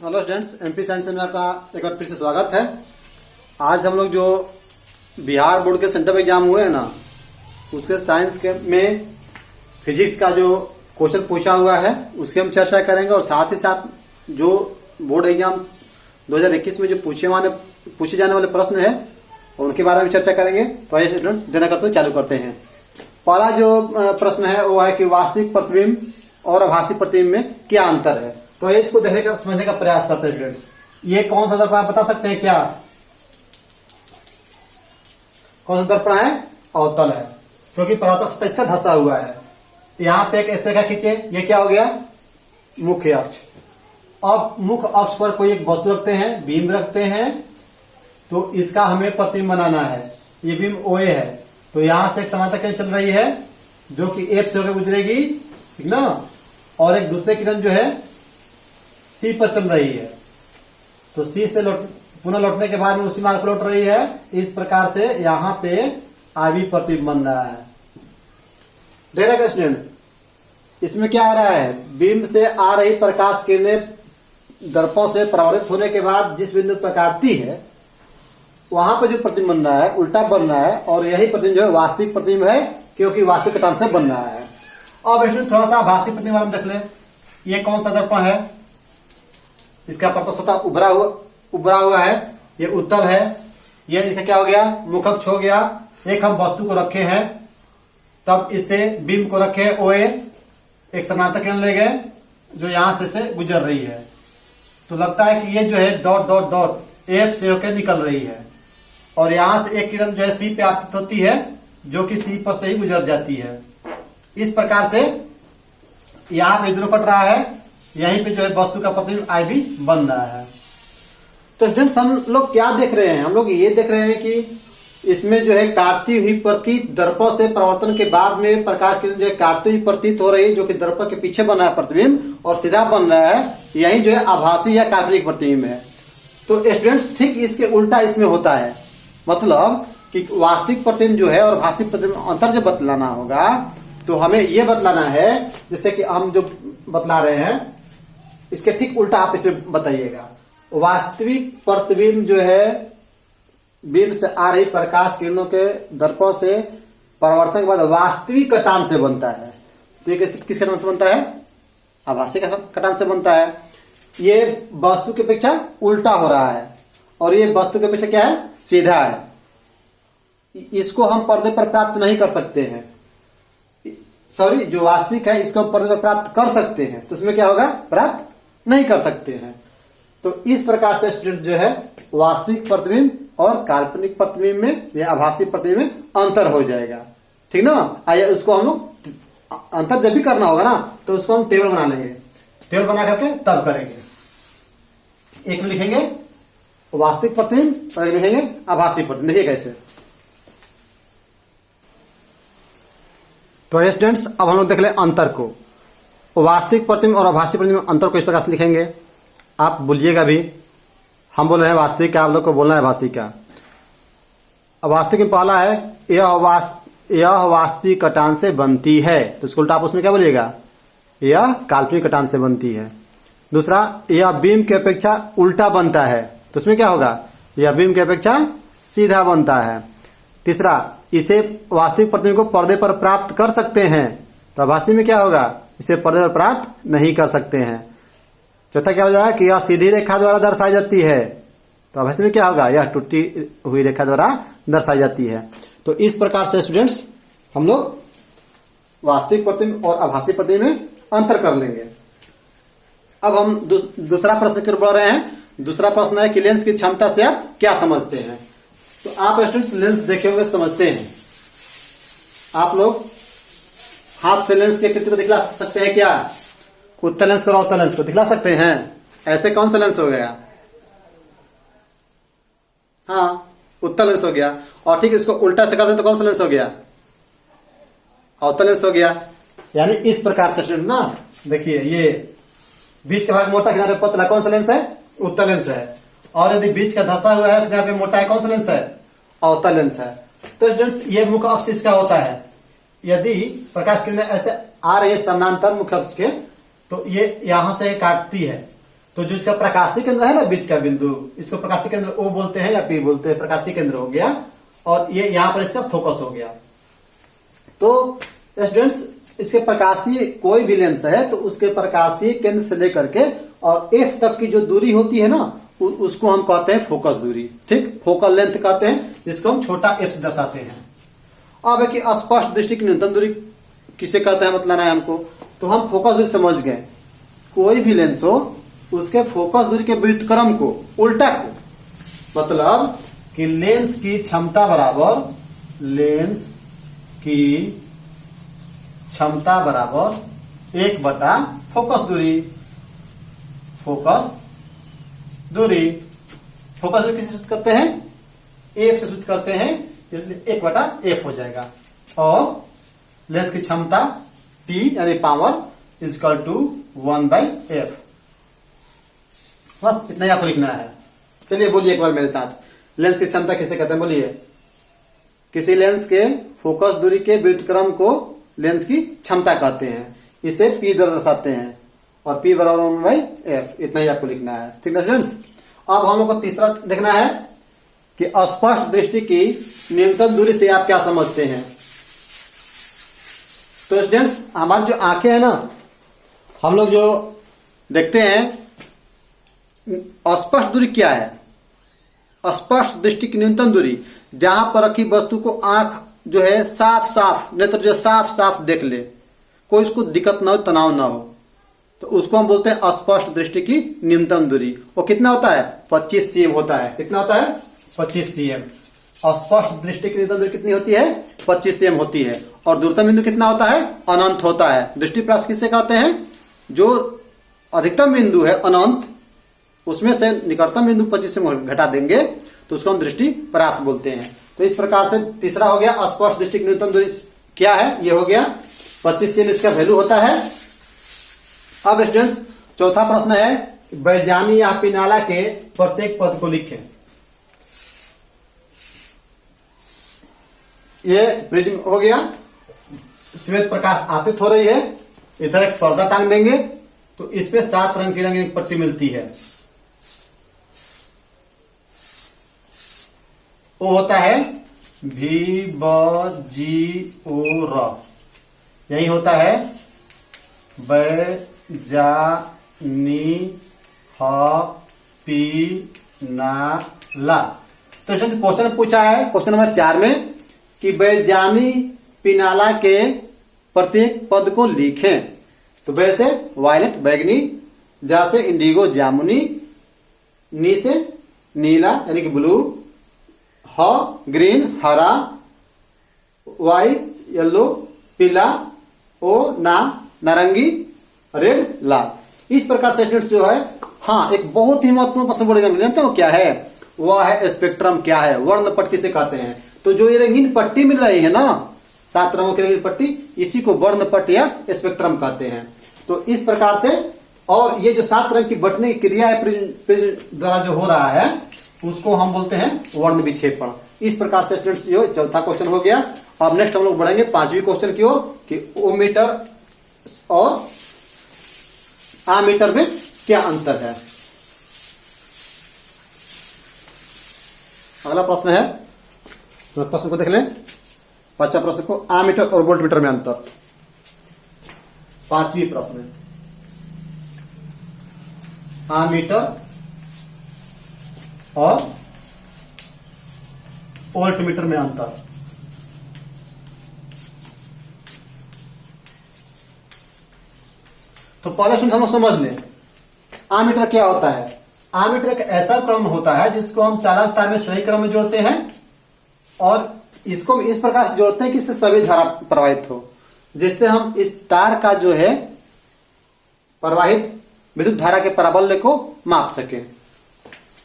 Hello students, MP science में आपका एक बार फिर से स्वागत है। आज हम लोग जो बिहार बोर्ड के सेंटर एग्जाम हुए हैं ना, उसके साइंस के में फिजिक्स का जो क्वेश्चन पूछा हुआ है उसकी हम चर्चा करेंगे और साथ ही साथ जो बोर्ड एग्जाम 2021 में जो पूछे जाने वाले प्रश्न है उनके बारे में चर्चा करेंगे। तो आइए स्टूडेंट देना करते चालू करते हैं। पहला जो प्रश्न है वो है कि वास्तविक प्रतिबिंब और आभासी प्रतिबिंब में क्या अंतर है। तो इसको देखने का समझने का प्रयास करते हैं स्टूडेंट्स। ये कौन सा दर्पण आप बता सकते हैं क्या? कौन सा दर्पण है? अवतल है, क्योंकि परावर्तक सतह इसका धंसा हुआ है। यहां पे एक ऐसे रेखा खींचे, ये क्या हो गया? मुख्य अक्ष। अब मुख्य अक्ष पर कोई एक वस्तु रखते हैं, बीम रखते हैं, तो इसका हमें प्रतिबिंब बनाना है। ये बीम ओए है, तो यहां से एक समांतर किरण चल रही है जो कि एफ से होकर गुजरेगी, ठीक ना, और एक दूसरे किरण जो है सी पर चल रही है, तो सी से पुनः लौटने के बाद में उसी मार्ग पर लौट रही है। इस प्रकार से यहां पे आवी प्रतिबिंब बन रहा है। देख रहे स्टूडेंट्स, इसमें क्या आ रहा है? बीम से आ रही प्रकाश किरणें दर्पण से परावर्तित होने के बाद जिस बिंदु पर काटती है वहां पर जो प्रतिबिंब बन रहा है उल्टा बन रहा है, और यही प्रतिबिंब जो है वास्तविक प्रतिबिंब है, क्योंकि वास्तविक कटान से बन रहा है। अब इसमें थोड़ा सा आभासी प्रतिबिंब वाला देख लें। ये कौन सा दर्पण है? इसका परावर्तक सतह उभरा हुआ है, ये उत्तल है। ये इसका क्या हो गया? मुख्य अक्ष हो गया। एक हम वस्तु को रखे हैं, तब इससे बीम को रखे ओए, एक समानांतर किरण ले गए जो यहां से गुजर रही है, तो लगता है कि ये जो है डॉट डॉट डॉट एफ से होकर निकल रही है, और यहां से एक किरण जो है सी पे आपतित होती है जो कि सी पर से ही गुजर जाती है। इस प्रकार से यहां पे दोनों कट रहा है, यहीं पे जो है वस्तु का प्रतिबिंब आई भी बन रहा है। तो स्टूडेंट्स, हम लोग क्या देख रहे हैं? हम लोग ये देख रहे हैं कि इसमें जो है काटती हुई प्रतीत दर्पण से परावर्तन के बाद में प्रकाश किरण जो है काटती हुई प्रतीत हो रही है, जो कि दर्पण के पीछे बन रहा है प्रतिबिंब और सीधा बन रहा है, यही जो है आभासी या काल्पनिक प्रतिबिंब है। तो स्टूडेंट्स, ठीक इसके उल्टा इसमें होता है। मतलब कि वास्तविक प्रतिबिंब जो है और आभासी प्रतिबिंब अंतर जो बतलाना होगा, तो हमें यह बतलाना है, जैसे कि हम जो बतला रहे हैं इसके ठीक उल्टा आप इसे बताइएगा। वास्तविक प्रतिबिंब जो है बीम से आ रही प्रकाश किरणों के दर्पण से परावर्तन के बाद वास्तविक कटान से बनता है। तो ये किस कटान से बनता है? आभासी कटान से बनता है। ये वस्तु की अपेक्षा उल्टा हो रहा है, और ये वस्तु की अपेक्षा क्या है? सीधा है। इसको हम पर्दे पर प्राप्त नहीं कर सकते हैं। सॉरी, जो वास्तविक है इसको हम पर्दे पर प्राप्त कर सकते हैं, तो इसमें क्या होगा? प्राप्त नहीं कर सकते हैं। तो इस प्रकार से स्टूडेंट जो है वास्तविक प्रतिबिंब और काल्पनिक प्रतिबिंब में या आभासी प्रतिबिंब में अंतर हो जाएगा, ठीक ना। आइए उसको हम लोग अंतर जब भी करना होगा ना, तो उसको हम टेबल बना लेंगे। टेबल बना करके तब करेंगे। एक में लिखेंगे वास्तविक प्रतिबिंब और एक में लिखेंगे आभासी प्रतिबिंब। देखिए कैसे। तो स्टूडेंट्स, अब हम लोग देख ले अंतर को। वास्तविक प्रतिबिंब और आभासी प्रतिबिंब अंतर को इस प्रकार से लिखेंगे। आप बोलिएगा भी, हम बोल रहे हैं वास्तविक का, आप लोग को बोलना है आभासी का। वास्तविक में पहला है यह वास्तविक कटान से बनती है, तो इसको उल्टा आप उसमें क्या बोलिएगा? यह काल्पनिक कटान से बनती है। दूसरा, यह बीम की अपेक्षा उल्टा बनता है, तो उसमें क्या होगा? यह बीम की अपेक्षा सीधा बनता है। तीसरा, इसे वास्तविक प्रतिबिंब को पर्दे पर प्राप्त कर सकते हैं, तो आभासी में क्या होगा? इसे पर्दे पर प्राप्त नहीं कर सकते हैं। चौथा क्या हो जाएगा कि यह सीधी रेखा द्वारा दर्शाई जाती है, तो आभासी में क्या होगा? यह टूटी हुई रेखा द्वारा दर्शाई जाती है। तो इस प्रकार से स्टूडेंट्स हम लोग वास्तविक प्रतिबिंब और आभासी प्रतिबिंब में अंतर कर लेंगे। अब हम दूसरा प्रश्न की ओर बढ़ रहे हैं। दूसरा प्रश्न है कि लेंस की क्षमता से आप क्या समझते हैं? तो आप स्टूडेंट्स लेंस देखे हुए समझते हैं। आप लोग हाथ से लेंस की आकृति को दिखला सकते हैं क्या? उत्तल लेंस और अवतल लेंस को दिखला सकते हैं? ऐसे कौन सा लेंस हो गया? हाँ, उत्तल लेंस हो गया। और ठीक इसको उल्टा से कर दे तो कौन सा लेंस हो गया? अवतल लेंस हो गया। यानी इस प्रकार से स्टूडेंट ना, देखिए ये बीच का भाग मोटा, किनारे पतला, कौन सा लेंस है? उत्तल लेंस है। और यदि बीच का धंसा हुआ है, किनारे पे मोटा है, कौन सा लेंस है? अवतल लेंस है। तो स्टूडेंट्स, ये मुख्य अक्ष इसका होता है। यदि प्रकाश किरणें ऐसे आ रही है समानांतर मुख्य अक्ष के, तो ये यहां से काटती है, तो जो इसका प्रकाशीय केंद्र है ना, बीच का बिंदु, इसको प्रकाशीय केंद्र ओ बोलते हैं या पी बोलते हैं, प्रकाशीय केंद्र हो गया, और ये यहां पर इसका फोकस हो गया। तो स्टूडेंट्स, इसके प्रकाशीय कोई भी लेंस है तो उसके प्रकाशीय केंद्र से लेकर के और एफ तक की जो दूरी होती है ना, उसको हम कहते हैं फोकस दूरी। ठीक, फोकल लेंथ कहते हैं, जिसको हम छोटा एफ से दर्शाते हैं। अब है कि स्पष्ट दृष्टि की न्यूनतम दूरी किसे कहते हैं बतलाना है हमको। तो हम फोकस दूरी समझ गए, कोई भी लेंस हो उसके फोकस दूरी के व्युत्क्रम को, उल्टा को, मतलब कि लेंस की क्षमता बराबर, लेंस की क्षमता बराबर 1 फोकस दूरी। फोकस दूरी, फोकस दूरी किसे सूचित करते हैं? एफ से सूचित करते हैं, इसलिए 1/f हो जाएगा। और लेंस की क्षमता P यानी पावर इजकल टू 1/f। बस इतना ही आपको लिखना है। चलिए बोलिए एक बार मेरे साथ, लेंस की क्षमता किसे कहते हैं? बोलिए। किसी लेंस के फोकस दूरी के व्युत्क्रम को लेंस की क्षमता कहते हैं, इसे P द्वारा दर्शाते हैं, और P बराबर 1/f। इतना ही आपको लिखना है। ठीक है स्टूडेंट्स। अब हम लोग को तीसरा देखना है कि स्पष्ट दृष्टि की न्यूनतम दूरी से आप क्या समझते हैं। तो स्टूडेंट्स, हमारी जो आंखें हैं ना, हम लोग जो देखते हैं, स्पष्ट दूरी क्या है? स्पष्ट दृष्टि की न्यूनतम दूरी, जहां पर रखी वस्तु को आंख जो है साफ साफ, नेत्र जो साफ साफ देख ले, कोई उसको दिक्कत ना हो, तनाव ना हो, तो उसको हम बोलते हैं स्पष्ट दृष्टि की न्यूनतम दूरी। वो कितना होता है? 25 cm होता है। कितना होता है? 25 cm। स्पष्ट दृष्टि की न्यूनतम दूरी कितनी होती है? 25 cm होती है। और दूरतम बिंदु कितना होता है? अनंत होता है। दृष्टि प्रयास किसे कहते हैं? जो अधिकतम बिंदु है अनंत, उसमें से निकटतम बिंदु 25 से घटा देंगे तो उसको हम दृष्टि प्रयास बोलते हैं। तो इस प्रकार से तीसरा हो गया स्पष्ट दृष्टि की न्यूनतम दूरी क्या है? ये हो गया 25 cm, इसका वैल्यू होता है। अब स्टूडेंट्स, चौथा प्रश्न है, बैजानी या पिनाला के प्रत्येक पद को लिखें। ये प्रिज्म हो गया, श्वेत प्रकाश आपतित हो रही है, इधर एक पर्दा टांग देंगे तो इस पे 7 रंग की रंगीन पट्टी मिलती है। वो होता है V B G O R, यही होता है बैजानी पिनाला। तो इसमें क्वेश्चन पूछा है क्वेश्चन नंबर 4 में कि बैजानी पिनाला के प्रत्येक पद को लिखें। तो वैसे वायलेट बैगनी, जा से इंडिगो जामुनी, नी से नीला यानी कि ब्लू, ह ग्रीन हरा, वाई येलो पीला, ओ ना नारंगी, रेड लाल। इस प्रकार से स्टूडेंट्स जो है, हाँ, एक बहुत ही महत्वपूर्ण प्रश्न बोर्ड एग्जाम में जानते हो क्या है? वह है स्पेक्ट्रम क्या है, वर्ण पट्टी से कहते हैं। तो जो ये रंगीन पट्टी मिल रही है ना, 7 रंगों की रंगीन पट्टी, इसी को वर्ण पट्टी या स्पेक्ट्रम कहते हैं। तो इस प्रकार से, और ये जो 7 रंग की बटने की क्रिया है प्रिज्म द्वारा जो हो रहा है, उसको हम बोलते हैं वर्ण विक्षेपण। इस प्रकार से स्टूडेंट्स जो चौथा क्वेश्चन हो गया। अब नेक्स्ट हम लोग बढ़ेंगे 5वीं क्वेश्चन की ओर कि ओमीटर और आमीटर में क्या अंतर है। अगला प्रश्न है, तो प्रश्न को देख लें। 5वां प्रश्न को आमीटर और वोल्टमीटर में अंतर। 5वीं प्रश्न, आमीटर और वोल्टमीटर में अंतर। तो पहले हम लोग समझ लें आमीटर क्या होता है। आमीटर एक ऐसा क्रम होता है जिसको हम चालक तार में सही क्रम में जोड़ते हैं, और इसको इस प्रकार से जोड़ते हैं कि इससे सभी धारा प्रवाहित हो, जिससे हम इस तार का जो है प्रवाहित विद्युत धारा के प्राबल्य को माप सके।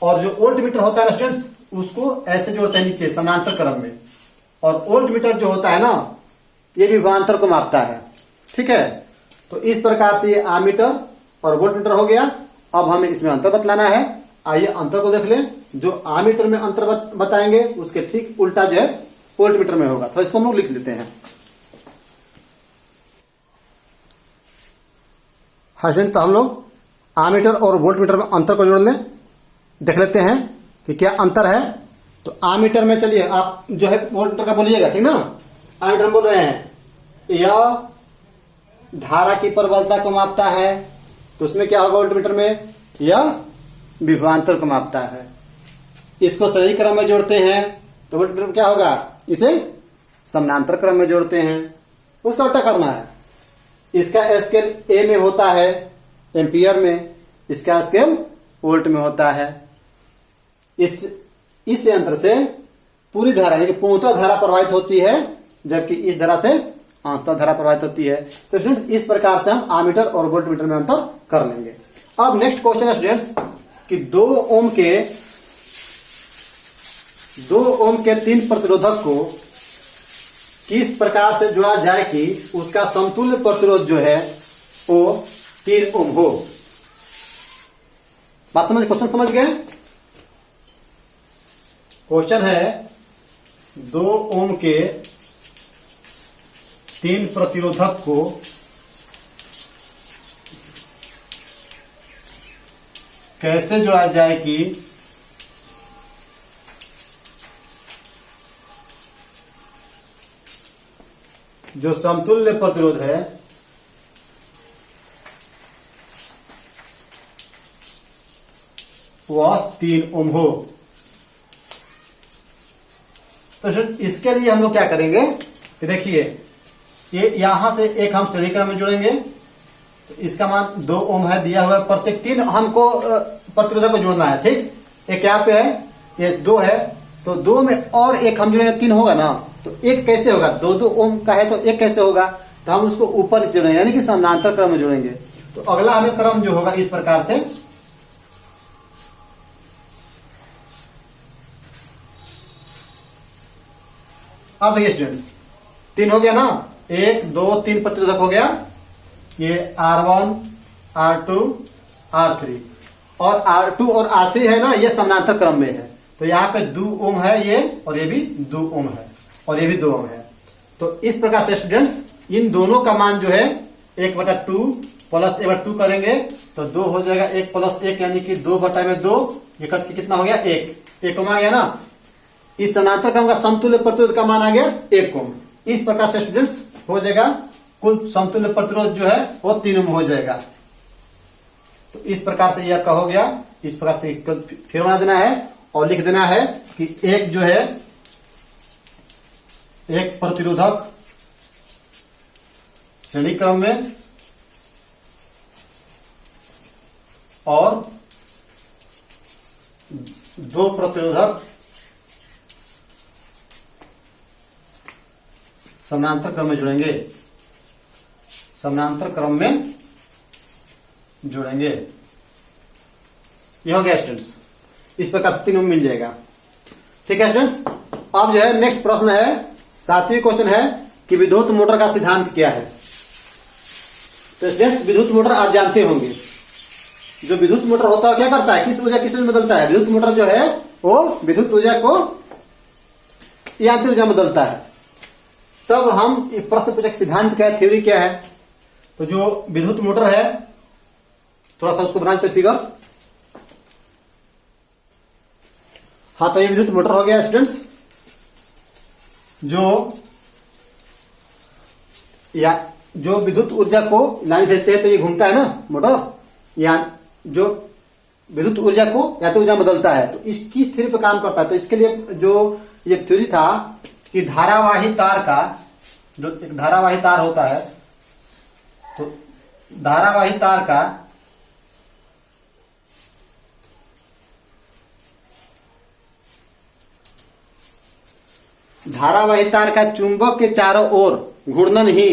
और जो वोल्टमीटर होता है स्टूडेंट्स, उसको ऐसे जोड़ते हैं नीचे समानांतर क्रम में, और वोल्टमीटर जो होता है ना, ये भी विभवांतर को मापता है। ठीक है, तो इस प्रकार से ये आमीटर और वोल्टमीटर हो गया। अब हमें इसमें अंतर बतलाना है। आइए अंतर को देख लें। जो आमीटर में अंतर बताएंगे उसके ठीक उल्टा जो है वोल्टमीटर में होगा। तो इसको हम लोग लिख लेते हैं। हाँ स्टूडेंट, तो हम लोग आमीटर और वोल्टमीटर में अंतर को जोड़ लें, देख लेते हैं कि क्या अंतर है। तो आमीटर में चलिए आप जो है वोल्टमीटर का बोलिएगा, ठीक ना। आमीटर हम बोल रहे हैं यह धारा की प्रबलता को मापता है, तो उसमें क्या होगा वोल्टमीटर में, यह विभवांतर को मापता है। इसको श्रेणी क्रम में जोड़ते हैं तो वोल्टमीटर में क्या होगा, इसे समानांतर क्रम में जोड़ते हैं, उसका उल्टा करना है। इसका स्केल ए में होता है एम्पियर में, इसका स्केल वोल्ट में होता है। इस यंत्र से पूरी धारा यानी कि पूर्णतः धारा प्रवाहित होती है, जबकि इस धारा से अंशतः धारा प्रवाहित होती है। तो स्टूडेंट्स इस प्रकार से हम आमीटर और वोल्टमीटर में अंतर कर लेंगे। अब नेक्स्ट क्वेश्चन है स्टूडेंट्स कि 2 ओम के 3 प्रतिरोधक को किस प्रकार से जोड़ा जाए कि उसका समतुल्य प्रतिरोध जो है वो 3 ओम हो। बात समझ, क्वेश्चन समझ गए। क्वेश्चन है 2 ओम के 3 प्रतिरोधक को कैसे जोड़ा जाए कि जो समतुल्य प्रतिरोध है वह 3 ओम हो। तो इसके लिए हम लोग क्या करेंगे कि देखिए ये यहां से एक हम श्रेणी क्रम में जोड़ेंगे, तो इसका मान 2 ओम है दिया हुआ है। प्रत्येक 3 हमको प्रतिरोधक को जोड़ना है, ठीक। एक यहाँ पे है, ये 2 है, तो 2 में और एक हम जोड़ेंगे 3 होगा ना। तो एक कैसे होगा, 2 ओम का है तो एक कैसे होगा, तो हम उसको ऊपर जोड़ेंगे यानी कि समानांतर क्रम में जोड़ेंगे। तो अगला हमें क्रम जो होगा इस प्रकार से, अब देखिए स्टूडेंट्स 3 हो गया ना, 1 2 3 प्रतिरोधक हो गया। ये R1 R2 R3 और R2 और R3 है ना, ये समानांतर क्रम में है। तो यहाँ पे 2 ओम है ये, और ये भी 2 ओम है, और ये भी 2 ओम है। तो इस प्रकार से स्टूडेंट्स इन दोनों का मान जो है 1/2 प्लस 1/2 करेंगे तो 2 हो जाएगा, 1 + 1 यानी कि 2/2, ये कट के कितना हो गया 1 ओम आ गया ना। इस समानांतर क्रम का समतुल्य प्रतिरोध का मान आ गया 1 ओम। इस प्रकार से स्टूडेंट्स हो जाएगा कुल समतुल्य प्रतिरोध जो है वो 3 ओम हो जाएगा। तो इस प्रकार से ये आपका हो गया। इस प्रकार से इसको फिर बना देना है और लिख देना है कि एक जो है एक प्रतिरोधक श्रेणी क्रम में और 2 प्रतिरोधक समानांतर क्रम में जुड़ेंगे, समानांतर क्रम में जोड़ेंगे। ये हो गया स्टूडेंट्स। इस प्रकार से 3 ओम मिल जाएगा, ठीक है स्टूडेंट्स। अब जो है नेक्स्ट प्रश्न है, 7वां क्वेश्चन है कि विद्युत मोटर का सिद्धांत क्या है। तो स्टूडेंट्स विद्युत मोटर आप जानते होंगे, जो विद्युत मोटर होता है क्या करता है, किस ऊर्जा किस में बदलता है। विद्युत मोटर जो है वो विद्युत ऊर्जा को यांत्रिक ऊर्जा में बदलता है। तब हम प्रश्न पूछे सिद्धांत क्या है, थ्योरी क्या है। तो जो विद्युत मोटर है, थोड़ा सा उसको बना लेते फिगर। हाँ, तो ये विद्युत मोटर हो गया स्टूडेंट्स, जो विद्युत ऊर्जा को लाइन भेजते हैं तो ये घूमता है ना मोटर, या जो विद्युत ऊर्जा को यांत्रिक ऊर्जा बदलता है। तो इसकी थ्योरी पे काम करता है। तो इसके लिए जो ये थ्योरी था कि धारावाही तार का, जो एक धारावाही तार होता है, तो धारावाही तार का चुंबक के चारों ओर घूर्णन ही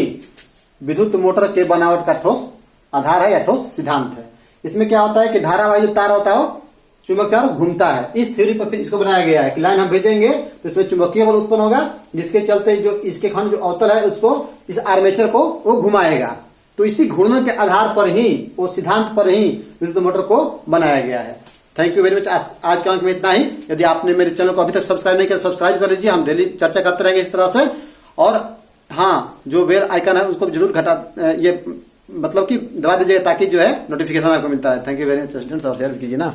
विद्युत मोटर के बनावट का ठोस आधार है या ठोस सिद्धांत है। इसमें क्या होता है कि धारावाही जो तार होता है वो चुंबक चारों घूमता है। इस थ्योरी पर फिर इसको बनाया गया है कि लाइन हम भेजेंगे तो इसमें चुंबकीय बल उत्पन्न होगा, जिसके चलते जो इसके खंड जो अवतल है उसको, इस आर्मेचर को वो घुमाएगा। तो इसी घूर्णन के आधार पर ही, वो सिद्धांत पर ही विद्युत मोटर को बनाया गया है। Thank you very much. आज के अंक में इतना ही। यदि आपने मेरे चैनल को अभी तक सब्सक्राइब नहीं किया तो सब्सक्राइब कर लीजिए। हम डेली चर्चा करते रहेंगे इस तरह से। और हाँ, जो बेल आइकन है उसको जरूर मतलब कि दबा दीजिएगा ताकि जो है नोटिफिकेशन आपको मिलता है। Thank you very much students, और शेयर कीजिए ना।